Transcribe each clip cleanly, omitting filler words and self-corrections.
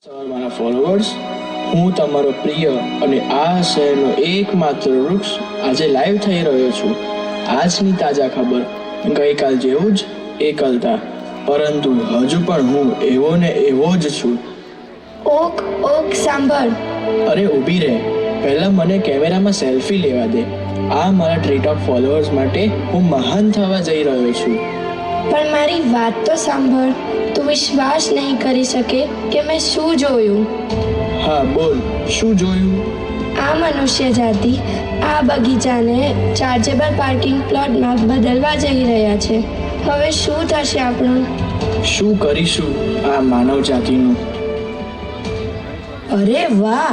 મારા ફોલોવર્સ, હું તમારો પ્રિય અને આ શહેરનો એકમાત્ર વૃક્ષ આજે લાઈવ થઈ રહ્યો છું. આજની તાજા ખબર, ગઈકાલ જેવું જ એકલતા, પરંતુ હજુ પણ હું એવો ને એવો જ છું. ઓક ઓક સાંભળ. અરે ઊભી રહે, પહેલાં મને કેમેરામાં સેલ્ફી લેવા દે. આ મારા ટ્રીટોક ફોલોવર્સ માટે હું મહાન થવા જઈ રહ્યો છું. પણ મારી વાત તો સાંભળ. તું વિશ્વાસ નહીં કરી શકે કે મેં શું જોયું. હા બોલ, શું જોયું? આ મનુષ્ય જાતિ આ બગીચાને ચાર્જેબલ પાર્કિંગ પ્લોટમાં બદલવા જઈ રહ્યા છે. હવે શું થશે આપણું? શું કરીશું આ માનવ જાતિનું? અરે વાહ,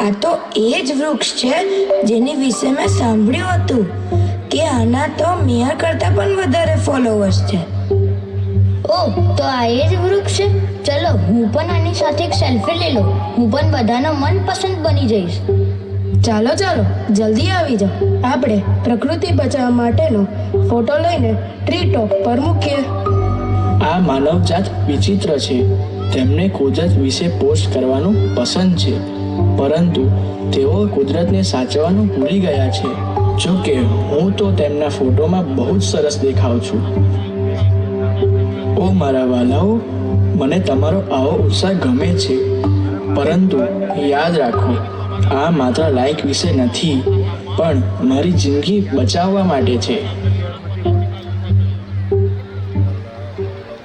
આ તો એ જ વૃક્ષ છે જેની વિશે મેં સાંભળ્યું હતું કે આના તો મેયર કરતાં પણ વધારે ફોલોવર્સ છે. ઓહ, તો આ એ જ વૃક્ષ છે. ચલો, હું પણ આની સાથે એક સેલ્ફી લઈ લઉં. હું પણ બધાનો મનપસંદ બની જઈશ. ચાલો ચાલો, જલ્દી આવી જાઓ. આપણે પ્રકૃતિ બચાવવા માટેનો ફોટો લઈને ટ્રીટોક પર મૂકીએ. આ માનવજાત વિચિત્ર છે. તેમને કુદરત વિશે પોસ્ટ કરવાનું પસંદ છે, પરંતુ તેઓ કુદરતને સાચવવાનું ભૂલી ગયા છે. જો કે હું તો તેમના ફોટોમાં બહુ જ સરસ દેખાઉં છું. ઓ મારા વાલાઓ, મને તમારો આવો ઉત્સાહ ગમે છે, પરંતુ યાદ રાખો, આ માત્ર લાઈક વિશે નથી, પણ મારી જિંદગી બચાવવા માટે છે.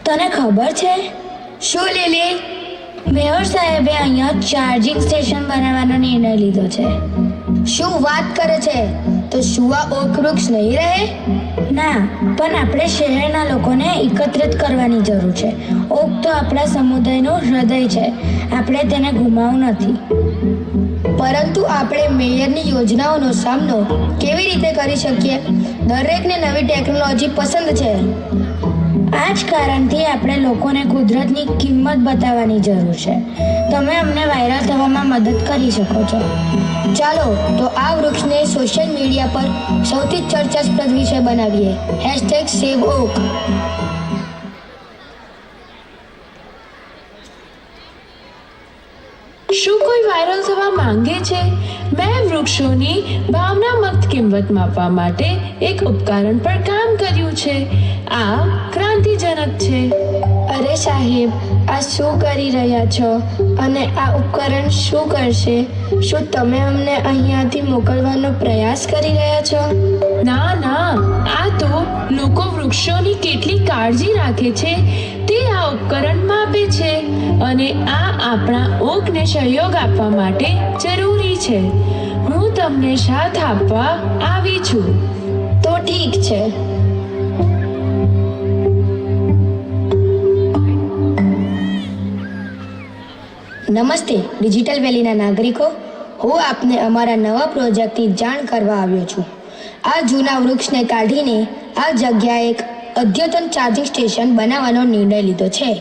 તને ખબર છે શું લીલી? મેયર સાહેબે અહીંયા ચાર્જિંગ સ્ટેશન બનાવવાનો નિર્ણય લીધો છે. શું વાત કરે છે? તો શું આ ઓક વૃક્ષ નહીં રહે? ના, પણ આપણે શહેરના લોકોને એકત્રિત કરવાની જરૂર છે. ઓક તો આપણા સમુદાયનું હૃદય છે. આપણે તેને ગુમાવવું નથી. પરંતુ આપણે મેયરની યોજનાઓનો સામનો કેવી રીતે કરી શકીએ? દરેકને નવી ટેકનોલોજી પસંદ છે. આ જ કારણથી આપણે લોકોને કુદરતની કિંમત બતાવવાની જરૂર છે. તમે અમને વાયરલ થવામાં મદદ કરી શકો છો. ચાલો તો આ વૃક્ષને સોશિયલ મીડિયા પર સૌથી ચર્ચાસ્પદ વિષય બનાવીએ. #SaveOak. શું કોઈ વાયરલ થવા માંગે છે? મેં વૃક્ષોની ભાવનાત્મક કિંમત માપવા માટે એક ઉપકરણ પર કામ કર્યું છે. આ ક્રાંતિજનક છે. અરે સાહેબ, આ શું કરી રહ્યા છો? અને આ ઉપકરણ શું કરશે? શું તમે અમને અહીંયાથી મોકલવાનો પ્રયાસ કરી રહ્યા છો? ના ના, આ તો લોકો વૃક્ષોની કેટલી કાળજી રાખે છે તે આ ઉપકરણ માપે છે, અને આ આપણા ઓકને સહયોગ આપવા માટે જરૂરી છે. હું તમને સાથ આપવા આવી છું. તો ઠીક છે. નમસ્તે ડિજિટલ વેલીના નાગરિકો, હું આપને અમારા નવા પ્રોજેક્ટની જાણ કરવા આવ્યો છું. આ જૂના વૃક્ષને કાઢીને આ જગ્યાએ એક અદ્યતન ચાર્જિંગ સ્ટેશન બનાવવાનો નિર્ણય લીધો છે.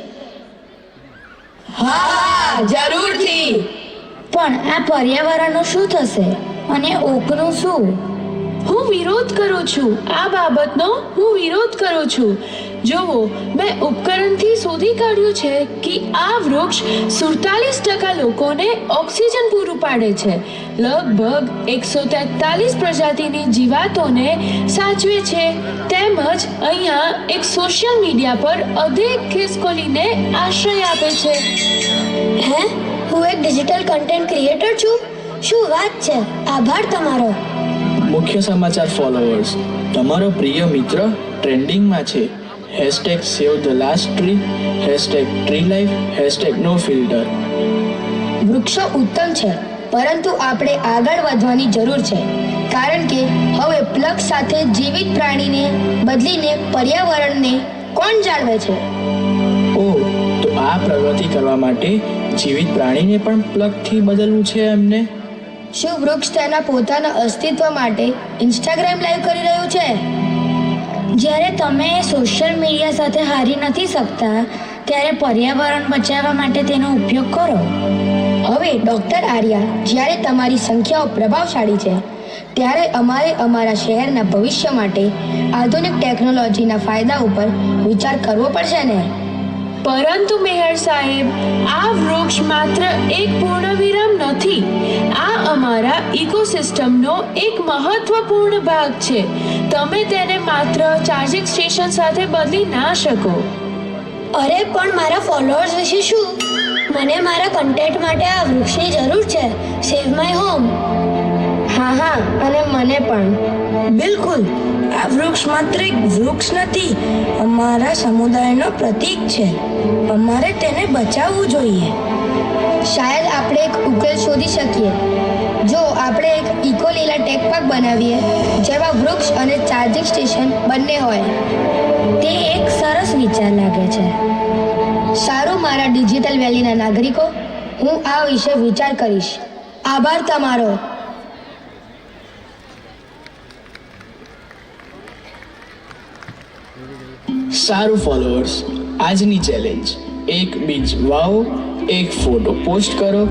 હા, જરૂરથી. પણ આ પર્યાવરણનું શું થશે? અને ઓકનું શું? હું વિરોધ કરું છું. આ બાબતનો હું વિરોધ કરું છું. જુઓ, મેં ઉપકરણથી શોધી કાઢ્યું છે કે આ વૃક્ષ 47% લોકોને ઓક્સિજન પૂરું પાડે છે, લગભગ 143 પ્રજાતિની જીવાતોને સાચવે છે, તેમજ અહીંયા એક સોશિયલ મીડિયા પર અનેક ખિસકોલીને આશ્રય આપે છે. હે? હું એક ડિજિટલ કન્ટેન્ટ ક્રિએટર છું? શું વાત છે! આભાર તમારો. મુખ્ય સમાચાર ફોલોવર્સ, તમારો પ્રિય મિત્ર ટ્રેન્ડિંગમાં છે. #SaveTheLastTree, #TreeLife, #NoFilter. વૃક્ષો ઉત્તમ છે, પરંતુ આપણે આગળ વધવાની જરૂર છે, કારણ કે હવે પ્લગ સાથે જીવિત પ્રાણીને બદલીને પર્યાવરણને કોણ જાળવે છે? ઓહ, તો આ પ્રગતિ કરવા માટે જીવિત પ્રાણીને પણ પ્લગથી બદલવું છે એમને? શું વૃક્ષ તેના પોતાના અસ્તિત્વ માટે ઇન્સ્ટાગ્રામ લાઈવ કરી રહ્યું છે? જ્યારે તમે સોશિયલ મીડિયા સાથે હારી નથી શકતા, ત્યારે પર્યાવરણ બચાવવા માટે તેનો ઉપયોગ કરો. હવે ડૉક્ટર આર્યા, જ્યારે તમારી સંખ્યાઓ પ્રભાવશાળી છે, ત્યારે અમારે અમારા શહેરના ભવિષ્ય માટે આધુનિક ટેકનોલોજીના ફાયદા ઉપર વિચાર કરવો પડશે ને? પરંતુ મેયર સાહેબ, આ વૃક્ષ માત્ર એક પૂર્ણ વિરામ નથી. આ અમારા ઇકોસિસ્ટમનો એક મહત્વપૂર્ણ ભાગ છે. તમે તેને માત્ર ચાર્જિંગ સ્ટેશન સાથે બદલી ના શકો. અરે પણ મારા ફોલોઅર્સ વિશે શું? મને મારા કન્ટેન્ટ માટે આ વૃક્ષની જરૂર છે. સેવ માય હોમ. હા, અને મને પણ. બિલકુલ, આ વૃક્ષ માત્ર એક વૃક્ષ નથી, અમારા સમુદાયનો પ્રતીક છે. અમારે તેને બચાવવું જોઈએ. શાયદ આપણે એક ઉકેલ શોધી શકીએ. જો આપણે એક ઇકો લીલા ટેક પાર્ક બનાવીએ જેમાં વૃક્ષ અને ચાર્જિંગ સ્ટેશન બંને હોય. તે એક સરસ વિચાર લાગે છે. સારું, મારા ડિજિટલ વેલીના નાગરિકો, હું આ વિશે વિચાર કરીશ. આભાર તમારો. સારું ફોલોઅર્સ, આજની ચેલેન્જ: એક બીજ વાવો, એક ફોટો પોસ્ટ કરો,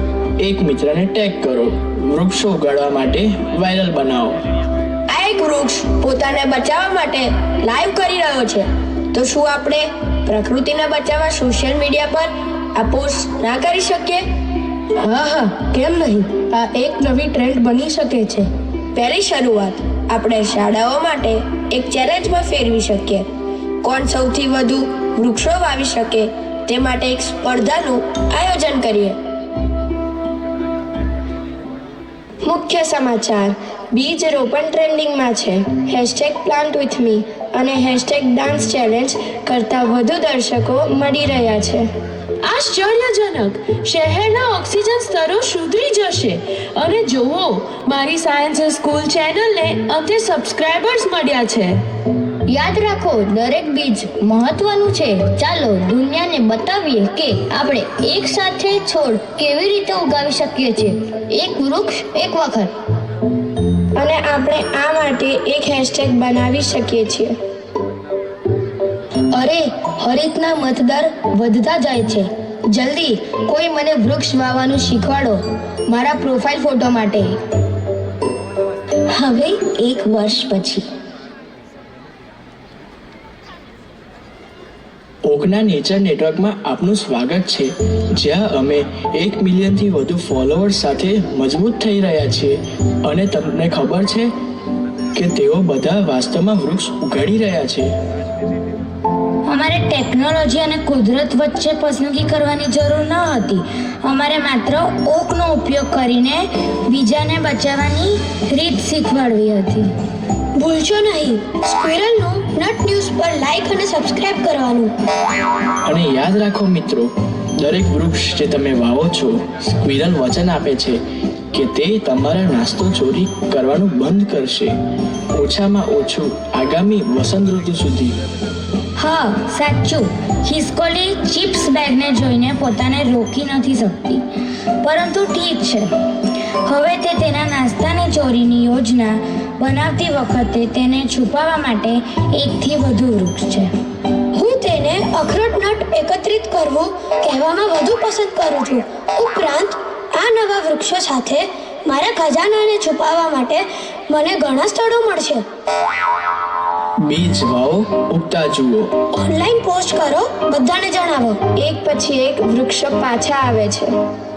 એક મિત્રને ટેગ કરો, વૃક્ષો ઉગાડવા માટે વાયરલ બનાવો. આ એક વૃક્ષ પોતાને બચાવવા માટે લાઈવ કરી રહ્યો છે. તો શું આપણે પ્રકૃતિને બચાવવા સોશિયલ મીડિયા પર આ પોસ્ટ ના કરી શકીએ? હા, કેમ નહીં? આ એક નવી ટ્રેન્ડ બની શકે છે. પહેલી શરૂઆત આપણે શાળાઓ માટે એક ચેલેન્જમાં ફેરવી શકીએ. કોણ સૌથી વધુ વૃક્ષો વાવી શકે તે માટે એક સ્પર્ધાનું આયોજન કરીએ. મુખ્ય સમાચાર: બીજ રોપણ ટ્રેન્ડિંગમાં છે. #PlantWithMe અને #Dance Challenge કરતા વધુ દર્શકો મળી રહ્યા છે. આશ્ચર્યજનક! શહેરના ઓક્સિજન સ્તરો સુધરી જશે. અને જુઓ, મારી સાયન્સ સ્કૂલ ચેનલને અંતે સબસ્ક્રાઇબર્સ મળ્યા છે. યાદ રાખો, દરેક બીજ મહત્વનું છે. ચાલો દુનિયાને બતાવીએ કે આપણે એક સાથે છોડ કેવી રીતે ઉગાવી શકીએ છીએ. એક વૃક્ષ એક વખત. અને આપણે આ માટે એક હેશટેગ બનાવી શકીએ છીએ. અરે, હરિતના મતદાર વધતા જાય છે. જલ્દી કોઈ મને વૃક્ષ વાવવાનું શીખવાડો મારા પ્રોફાઇલ ફોટો માટે. હવે 1 વર્ષ પછી ઓકના નેચર નેટવર્કમાં આપનું સ્વાગત છે, જ્યાં અમે 1 મિલિયનથી વધુ ફોલોઅર્સ સાથે મજબૂત થઈ રહ્યા છીએ. અને તમને ખબર છે કે તેઓ બધા વાસ્તવમાં વૃક્ષ ઉગાડી રહ્યા છે. અમારે ટેકનોલોજી અને કુદરત વચ્ચે પસંદગી કરવાની જરૂર ન હતી. અમારે માત્ર ઓકનો ઉપયોગ કરીને બીજાને બચાવવાની રીત શીખવાડવી હતી. ભૂલશો નહીં, સ્ક્વિરલનું નટ ન્યૂઝ પર લાઈક અને સબસ્ક્રાઇબ કરવાનું. અને યાદ રાખો મિત્રો, દરેક વૃક્ષ જે તમે વાવો છો, સ્ક્વિરલ વચન આપે છે કે તે તમારા નાસ્તો ચોરી કરવાનું બંધ કરશે, ઓછામાં ઓછું આગામી વસંત ઋતુ સુધી. હા, સાચું. ખિસકોલી ચિપ્સ બેગને જોઈને પોતાને રોકી નથી શકતી. પરંતુ ઠીક છે, હવે તે તેના નાસ્તાની ચોરીની યોજના બનાવતી વખતે તેને છુપાવવા માટે 1થી વધુ વૃક્ષ છે. હું તેને અખરોટ નટ એકત્રિત કરવું કહેવામાં વધુ પસંદ કરું છું. ઉપરાંત આ નવા વૃક્ષો સાથે મારા ખજાનાને છુપાવવા માટે મને ઘણા સ્થળો મળશે. બીજ વાવો, ઉગતા જુઓ. ઓનલાઈન પોસ્ટ કરો, બધાને જણાવો. એક પછી એક વૃક્ષો પાછા આવે છે.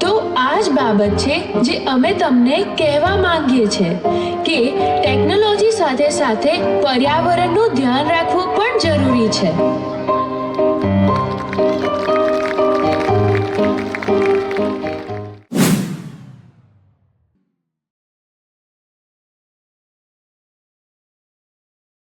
તો આ જ બાબત છે જે અમે તમને કહેવા માંગીએ છીએ કે ટેકનોલોજી સાથે સાથે પર્યાવરણનું ધ્યાન રાખવું પણ જરૂરી છે.